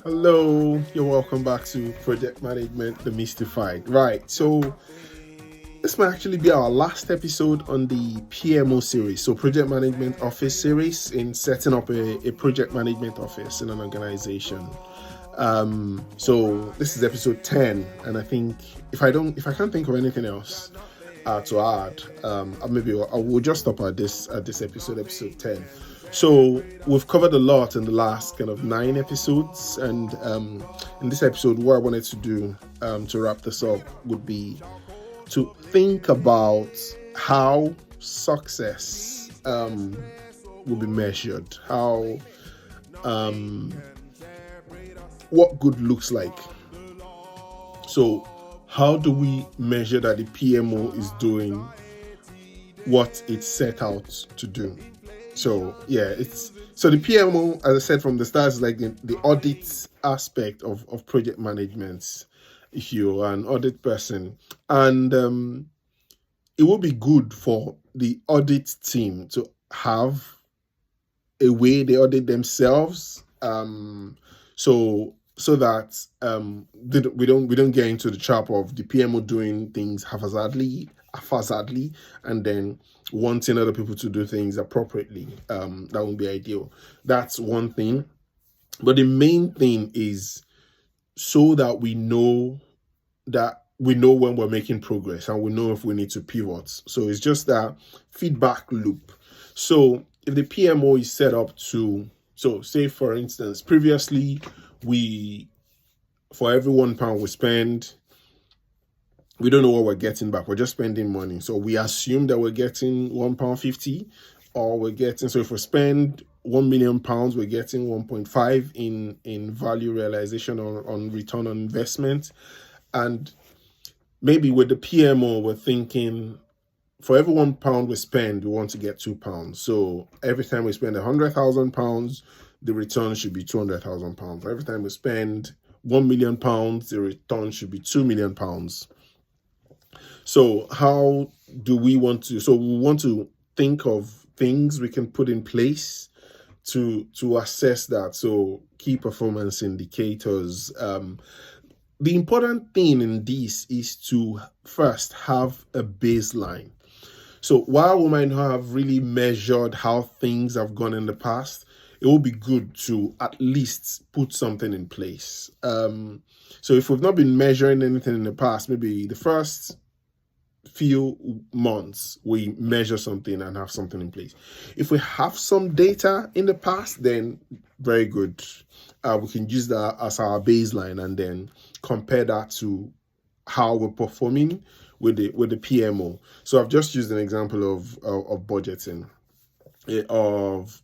Hello, you're welcome back to Project Management Demystified. Right, so this might actually be our last episode on the PMO series, so Project Management Office series, in setting up a project management office in an organization. So this is episode 10, and I think if I can't think of anything else to add, maybe I will just stop at this episode 10. So we've covered a lot in the last kind of 9 episodes, and in this episode, what I wanted to do to wrap this up would be to think about how success will be measured, how what good looks like. So how do we measure that the PMO is doing what it's set out to do? So the PMO, as I said from the start, is like the audit aspect of project management. If you're an audit person, and it will be good for the audit team to have a way they audit themselves, so that we don't get into the trap of the PMO doing things haphazardly, and then wanting other people to do things appropriately. That won't be ideal. That's one thing. But the main thing is so that we know when we're making progress, and we know if we need to pivot. So it's just that feedback loop. So if the PMO is set up to, so say for instance, previously for every £1 we spend, we don't know what we're getting back. We're just spending money. So we assume that we're getting £1.50, or we're getting, so if we spend £1 million, we're getting 1.5 in value realization on return on investment. And maybe with the PMO, we're thinking for every £1 we spend, we want to get £2. So every time we spend £100,000, the return should be £200,000. Every time we spend £1 million, the return should be £2 million. So how do we want to? So we want to think of things we can put in place to assess that. So key performance indicators. The important thing in this is to first have a baseline. So while we might not have really measured how things have gone in the past, it will be good to at least put something in place. So if we've not been measuring anything in the past, maybe the first few months we measure something and have something in place. If we have some data in the past, then very good. We can use that as our baseline and then compare that to how we're performing with the PMO. So I've just used an example of budgeting, of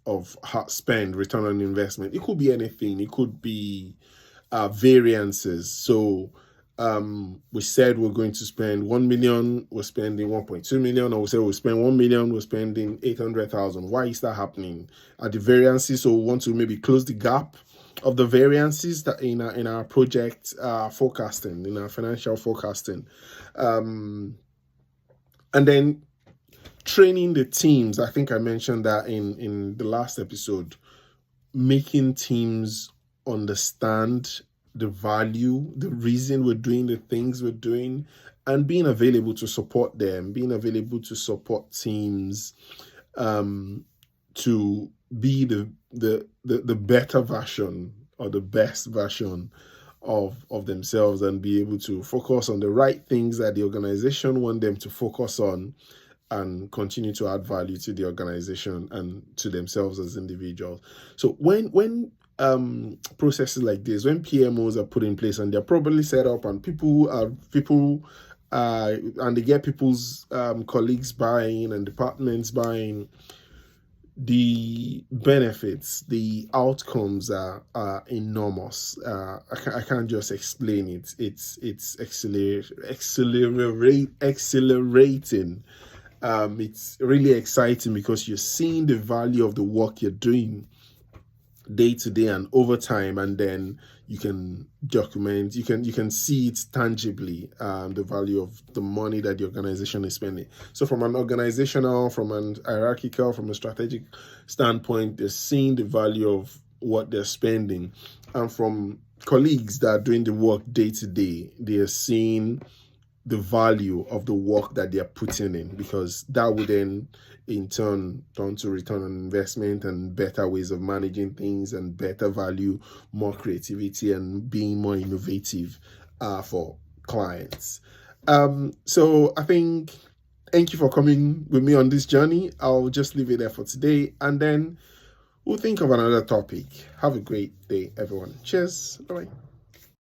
spend, return on investment. It could be anything. It could be variances. So we said we're going to spend 1 million, we're spending 1.2 million, or we said we spend 1 million, we're spending 800,000. Why is that happening? Are the variances? So we want to maybe close the gap of the variances that in our project forecasting, in our financial forecasting, and then training the teams. I think I mentioned that in the last episode, making teams understand the value, the reason we're doing the things we're doing, and being available to support them, being available to support teams to be the better version or the best version of themselves, and be able to focus on the right things that the organization want them to focus on, and continue to add value to the organization and to themselves as individuals. So when processes like this, when PMOs are put in place and they're properly set up, and and they get people's colleagues buying and departments buying, the benefits, the outcomes are enormous. I can't just explain it. It's accelerating. It's really exciting because you're seeing the value of the work you're doing day to day and over time, and then you can document, you can see it tangibly, the value of the money that the organization is spending. So from an organizational, from an hierarchical, from a strategic standpoint, they're seeing the value of what they're spending. And from colleagues that are doing the work day to day, they are seeing the value of the work that they're putting in, because that would then in turn turn to return on investment and better ways of managing things and better value, more creativity, and being more innovative for clients. So I think, thank you for coming with me on this journey. I'll just leave it there for today, and then we'll think of another topic. Have a great day, everyone. Cheers. Bye.